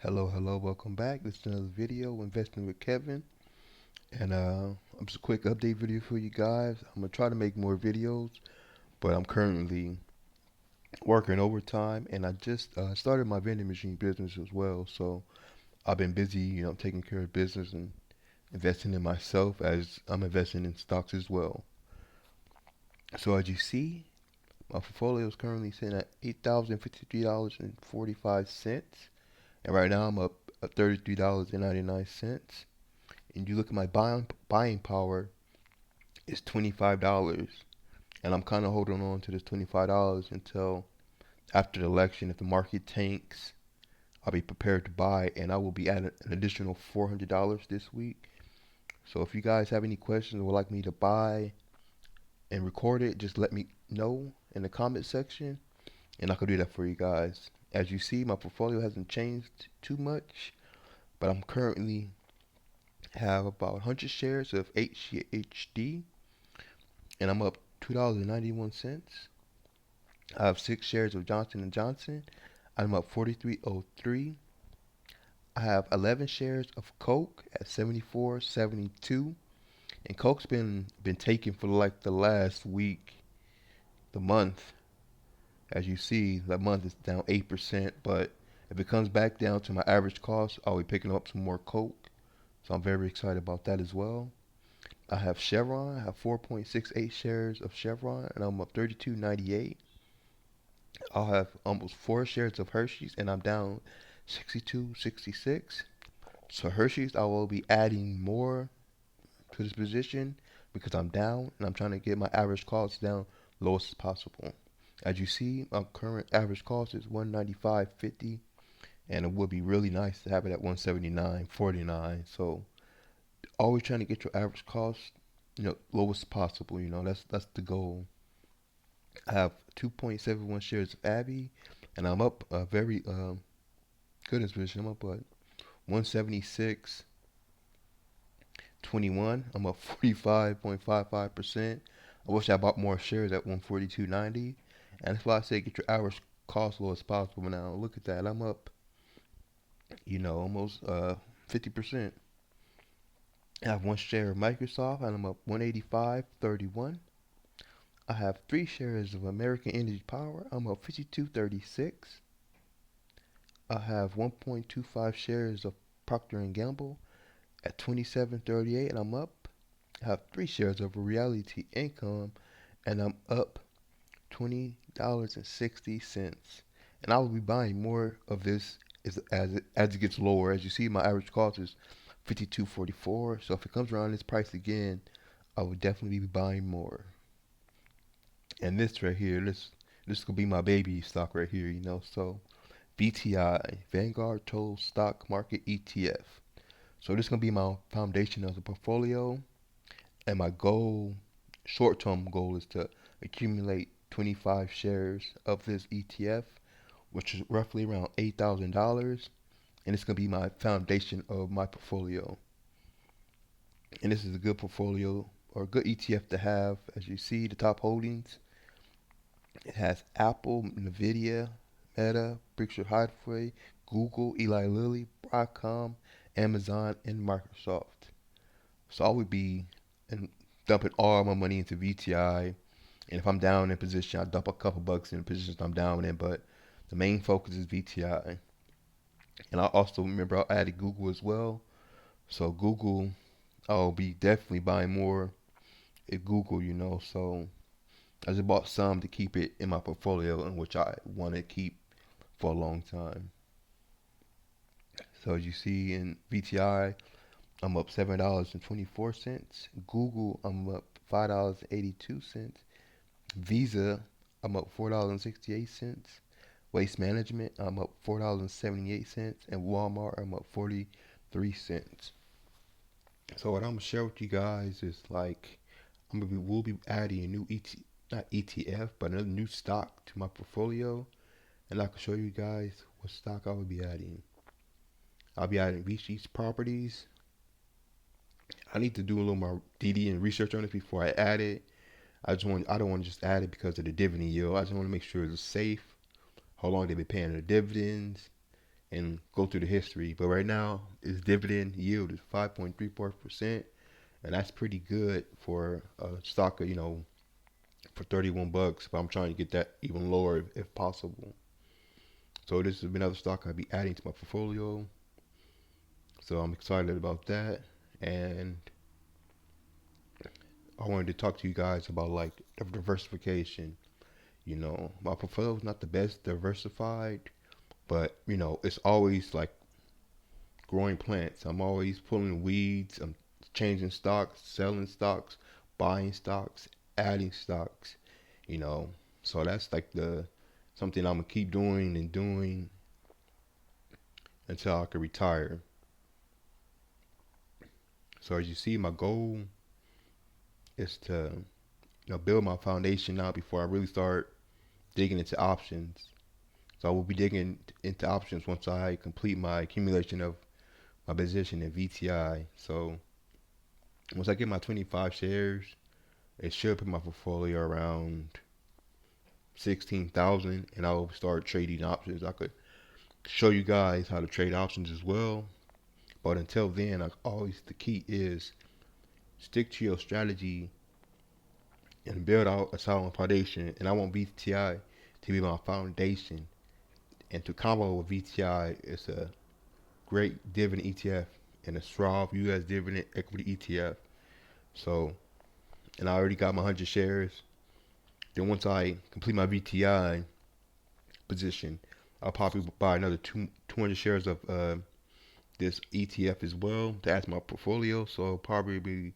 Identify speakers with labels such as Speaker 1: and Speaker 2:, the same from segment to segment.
Speaker 1: Hello, welcome back. This is another video, Investing with Kevin. And just a quick update video for you guys. I'm gonna try to make more videos, but I'm currently working overtime, and I just started my vending machine business as well. So I've been busy, taking care of business and investing in myself as I'm investing in stocks as well. So as you see, my portfolio is currently sitting at $8,053.45, and right now I'm up at $33.99. And you look at my buying power, it's $25, and I'm kind of holding on to this $25 until after the election. If the market tanks, I'll be prepared to buy, and I will be adding an additional $400 this week. So if you guys have any questions or would like me to buy and record it, just let me know in the comment section, and I can do that for you guys. As you see, my portfolio hasn't changed too much, but I'm currently have about 100 shares of HCHD, and I'm up $2.91. I have 6 shares of Johnson & Johnson. I'm up 43.03. I have 11 shares of Coke at 74.72. And Coke's been taken for like the last week, the month. As you see, that month is down 8%, but if it comes back down to my average cost, I'll be picking up some more Coke. So I'm very excited about that as well. I have Chevron. I have 4.68 shares of Chevron, and I'm up 32.98. I'll have almost 4 shares of Hershey's, and I'm down 62.66. So Hershey's, I will be adding more to this position because I'm down, and I'm trying to get my average cost down lowest as possible. As you see, my current average cost is 195.50, and it would be really nice to have it at 179.49. So always trying to get your average cost, lowest possible. That's the goal. I have 2.71 shares of Abby, and I'm up a very good in this position. I'm up at 176.21. I'm up 45.55%. I wish I bought more shares at 142.90, and that's why I say get your average cost low as possible. Now look at that. I'm up, almost 50%. I have 1 share of Microsoft, and I'm up 185.31. I have 3 shares of American Energy Power. I'm up 52.36. I have 1.25 shares of Procter and Gamble at 27.38, and I'm up. I have 3 shares of Reality Income, and I'm up $20.60. And I will be buying more of this as it gets lower. As you see, my average cost is 52.44. So if it comes around this price again, I will definitely be buying more. And this right here, this could be my baby stock right here. So VTI, Vanguard Total Stock Market ETF. So this is gonna be my foundation of the portfolio, and my goal, short-term goal, is to accumulate 25 shares of this ETF, which is roughly around $8,000, and it's gonna be my foundation of my portfolio. And this is a good portfolio or a good ETF to have. As you see, the top holdings, it has Apple, Nvidia, Meta, Berkshire Hathaway, Google, Eli Lilly, Broadcom, Amazon, and Microsoft. So I would be dumping all my money into VTI, and if I'm down in position, I dump a couple bucks in the positions I'm down in. But the main focus is VTI, and I also remember I added Google as well. So Google, I'll be definitely buying more at Google. So I just bought some to keep it in my portfolio, in which I want to keep for a long time. So as you see in VTI, I'm up $7.24. Google, I'm up $5.82. Visa, I'm up $4.68. Waste Management, I'm up $4.78. And Walmart, I'm up 43 cents. So what I'm gonna share with you guys is like we'll be adding a new not ETF, but another new stock to my portfolio, and I can show you guys what stock I will be adding. I'll be adding VC's Properties. I need to do a little more DD and research on it before I add it. I don't want to just add it because of the dividend yield. I just want to make sure it's safe. How long they've been paying the dividends, and go through the history. But right now, its dividend yield is 5.34%, and that's pretty good for a stock, for 31 bucks. But I'm trying to get that even lower if possible. So this is another stock I'll be adding to my portfolio. So I'm excited about that, and I wanted to talk to you guys about like diversification. My portfolio is not the best diversified, but it's always like growing plants. I'm always pulling weeds. I'm changing stocks, selling stocks, buying stocks, adding stocks. You know, so that's like the something I'm gonna keep doing and doing until I can retire. So as you see, my goal is to build my foundation now before I really start digging into options. So I will be digging into options once I complete my accumulation of my position in VTI. So once I get my 25 shares, it should put my portfolio around 16,000, and I will start trading options. I could show you guys how to trade options as well. But until then, always the key is stick to your strategy and build out a solid foundation. And I want VTI to be my foundation. And to combo with VTI, it's a great dividend ETF and a strong US dividend equity ETF. So, and I already got my 100 shares. Then once I complete my VTI position, I'll probably buy another 200 shares of this ETF as well to add to my portfolio. So I'll probably be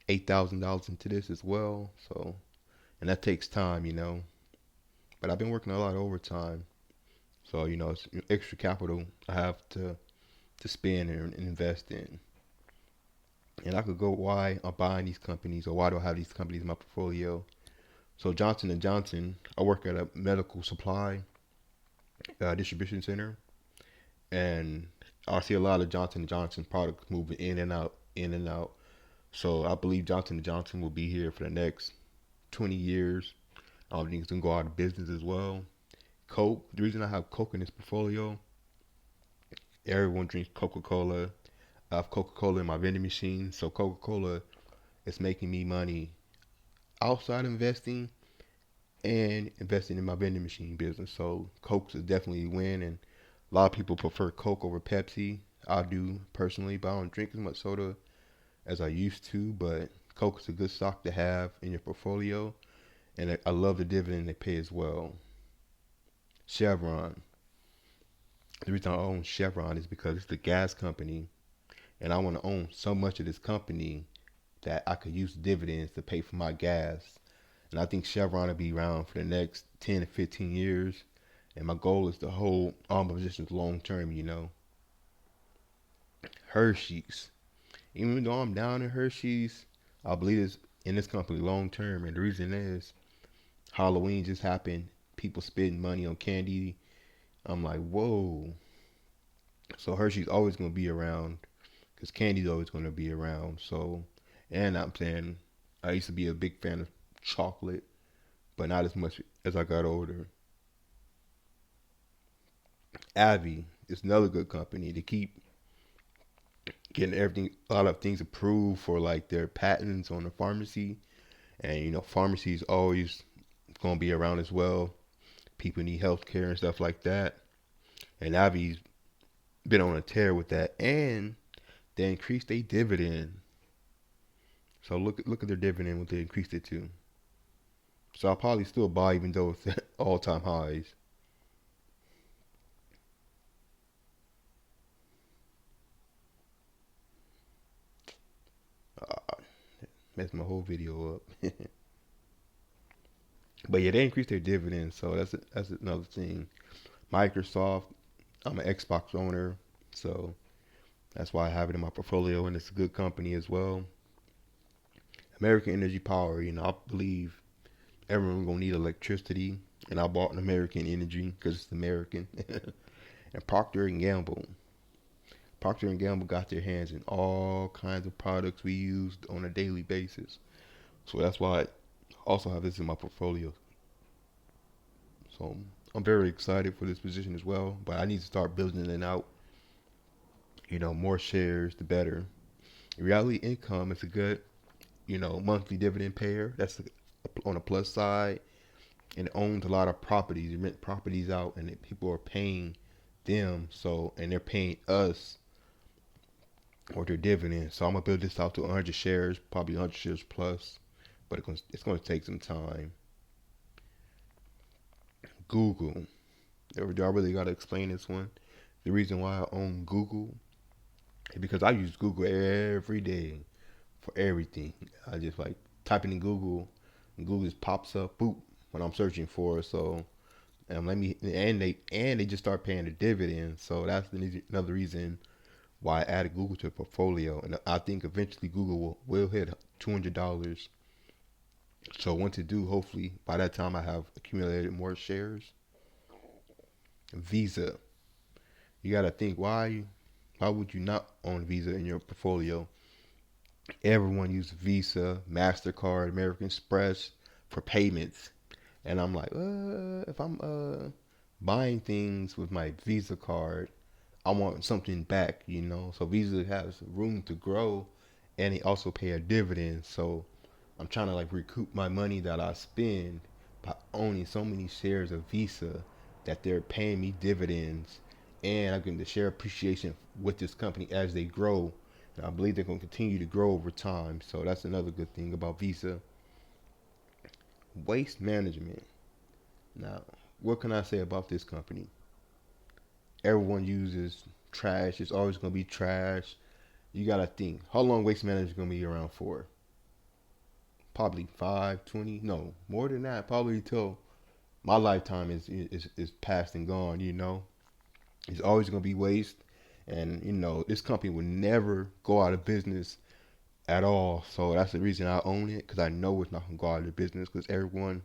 Speaker 1: $8,000 into this as well. So, and that takes time. But I've been working a lot of overtime. So, it's extra capital I have to spend and invest in. And I could go why I'm buying these companies or why do I have these companies in my portfolio. So Johnson and Johnson, I work at a medical supply distribution center, and I see a lot of Johnson and Johnson products moving in and out, in and out. So I believe Johnson and Johnson will be here for the next 20 years. I don't think it's gonna go out of business as well. Coke. The reason I have Coke in this portfolio, everyone drinks Coca-Cola. I have Coca-Cola in my vending machine, so Coca-Cola is making me money outside investing and investing in my vending machine business. So Coke is definitely a win, and a lot of people prefer Coke over Pepsi. I do personally, but I don't drink as much soda as I used to. But Coke is a good stock to have in your portfolio, and I love the dividend they pay as well. Chevron. The reason I own Chevron is because it's the gas company, and I want to own so much of this company that I could use dividends to pay for my gas. And I think Chevron will be around for the next 10 to 15 years. And my goal is to hold all my positions long term. Hershey's. Even though I'm down in Hershey's, I believe it's in this company long term. And the reason is Halloween just happened. People spending money on candy. I'm like, whoa. So Hershey's always going to be around because candy's always going to be around. So, and I'm saying I used to be a big fan of chocolate, but not as much as I got older. Avi is another good company to keep getting a lot of things approved for like their patents on the pharmacy, and pharmacy is always going to be around as well. People need health care and stuff like that, and Avi's been on a tear with that, and they increased their dividend. So look at their dividend what they increased it to. So I'll probably still buy even though it's at all time highs. Uh, Messed my whole video up. But yeah, they increased their dividends, so that's another thing. Microsoft, I'm an Xbox owner, so that's why I have it in my portfolio, and it's a good company as well. American Energy Power, I believe everyone's gonna need electricity, and I bought an American Energy because it's American. And Procter and Gamble. Procter and Gamble got their hands in all kinds of products we used on a daily basis, so that's why I also have this in my portfolio. So I'm very excited for this position as well, but I need to start building it out. More shares, the better. Reality income is a good, monthly dividend payer. That's on the plus side, and it owns a lot of properties. You rent properties out, and people are paying them. So, and they're paying us or their dividends. So I'm gonna build this out to 100 shares, probably 100 shares plus, but it's gonna take some time. Google. Do I really gotta explain this one? The reason why I own Google is because I use Google every day for everything. I just like typing in Google, and Google just pops up, boop, when I'm searching for it. So and they just start paying the dividends. So that's another reason why I added Google to the portfolio. And I think eventually Google will hit $200. So once it do, hopefully by that time I have accumulated more shares. Visa. You gotta think why would you not own Visa in your portfolio? Everyone uses Visa, MasterCard, American Express for payments. And I'm like, if I'm buying things with my Visa card, I want something back. So Visa has room to grow, and they also pay a dividend. So I'm trying to like recoup my money that I spend by owning so many shares of Visa that they're paying me dividends, and I'm getting the share appreciation with this company as they grow. And I believe they're going to continue to grow over time. So that's another good thing about Visa. Waste management. Now, what can I say about this company? Everyone uses trash. It's always going to be trash. You got to think, how long waste management is going to be around for? Probably 5, 20, no, more than that. Probably till my lifetime is past and gone. It's always going to be waste. And, this company will never go out of business at all. So that's the reason I own it, because I know it's not going to go out of business because everyone,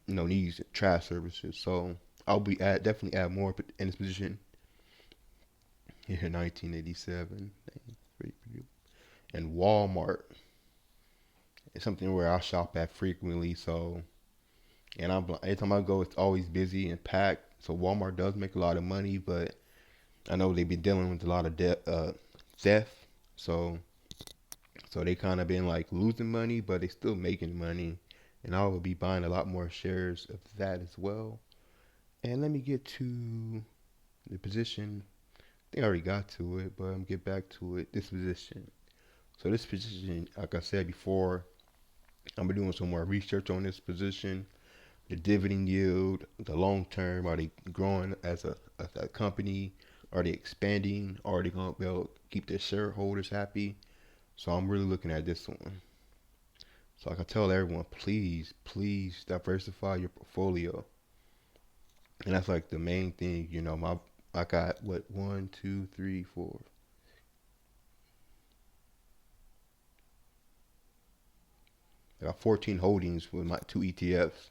Speaker 1: needs trash services. So I'll definitely add more in this position here in 1987. And Walmart is something where I shop at frequently. So, and every time I go, it's always busy and packed. So Walmart does make a lot of money, but I know they've been dealing with a lot of theft. So, so they kind of been like losing money, but they still making money. And I will be buying a lot more shares of that as well. And let me get to the position. I think I already got to it, but I'm get back to it. This position. So this position, like I said before, I'm doing some more research on this position. The dividend yield, the long term, are they growing as a company? Are they expanding? Are they going to be able to keep their shareholders happy? So I'm really looking at this one. So I can tell everyone, please, please diversify your portfolio. And that's like the main thing. I got what, one, two, three, four. I got 14 holdings with my two ETFs.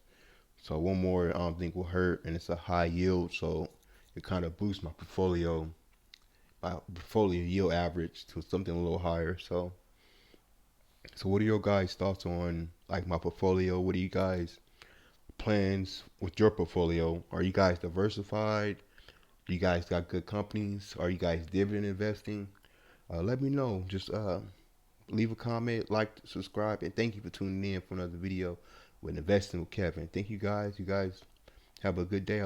Speaker 1: So one more I don't think will hurt, and it's a high yield, so it kind of boosts my portfolio yield average to something a little higher. So what are your guys' thoughts on like my portfolio? What are you guys plans with your portfolio? Are you guys diversified? Do you guys got good companies? Are you guys dividend investing? Let me know. Just leave a comment, like, subscribe, and thank you for tuning in for another video with Investing with Kevin. Thank you guys. You guys have a good day.